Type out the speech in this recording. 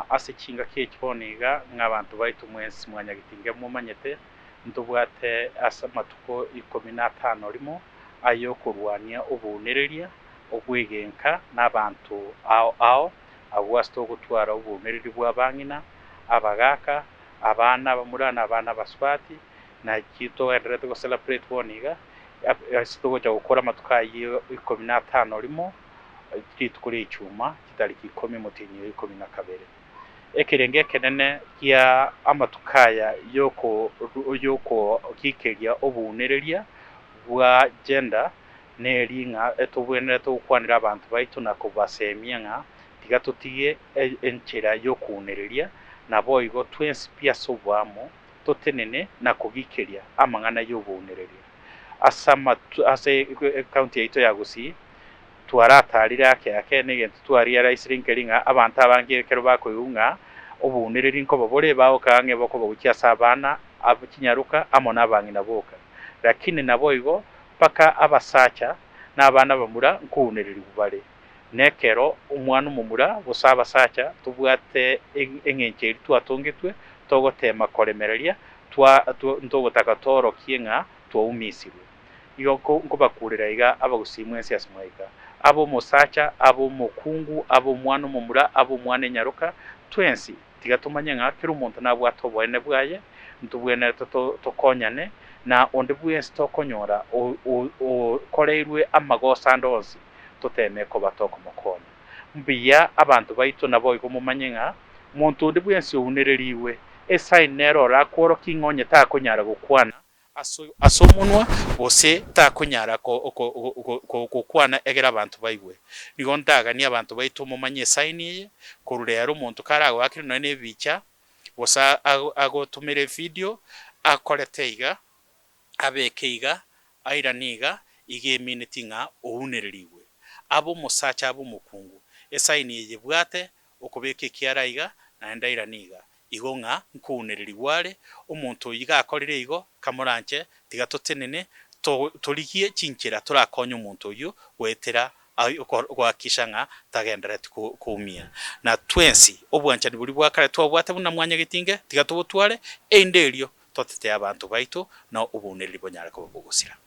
ase chinga k'ekiboniga ng'abantu baitu mwensi mwanyagitinge mumanyete ntubwate ase amatuko 15 rimo ayokorwania obunereria obwegenka n'abantu ao abwasite ogotwara obunereri bwa bang'ina abagaka abana bamurana abana baswati na kito enderete go celebrate boniga asito gocha gukora amatuko ayo 15 rimo kitukuri ichuma kitariki 10 mutinyi 12 ekerenge kenene kia amatukaya yoko kikeria obunereria bwa gender neringa etubwenera tukwanira abantu baitu na kubasemia nga tiga tutige enchera yokunereria nabo igo twensi pia sobwamo totenene na kugikeria amang'ana y'obunereria ase county yaito ya Gusii twaratarira ake negento twariaraisiringa abantu abangerekero bakoyunga obunereri nko babore bawo kange bako bagukyasa abana abakinyaruka amona abang'ina boka lakini nabo igo paka abasacha n'abana bamura nkunereri bubare nekero umwana umumura busaba sacha tubwate eng'encheri twatongetwe togotema koremereria ntogotaka toro kienga twaumisirwe igo nko bakurira iga abagusii mwensi asimwaika abo musacha abo mukungu abo mwana umumura abo mwana nyaruka twensi tiga tumanye nga kero umuntu nabwato bwene bwaye ntubwene tokonyane na onde bwensi tokonyora koreirwe amagosa ndozi tuteme ko batoko mukona mbiya abantu baitu nabo igo mumanye nga muntu onde bwensi unereriwe esainero rakoro kingonye takonyara gukwana asomunwa bose takunyara kukwana egera abantu baigwe nigo ndaga ni abantu baitu mumanye sainiye kururero umuntu karago akiri none bicha bosa agotumire video akoreteiga abekeiga airaniga ige minute nga ounereriwe abo musacha abo mukungu esainiye bwate okubeke kiaraiga na ndairaniga igonga nkunereri wale omuntu yiga akorire igo kamuranche tiga totenene toligie chinchera turakonya omuntu uyu wetera gwakishanga tagendera kumia na twensi obwanchani buri bwakare twabwate buna mwanya gitinge tiga tubutware enderio totete abantu baitu na obunereri bonyara ko bugusira.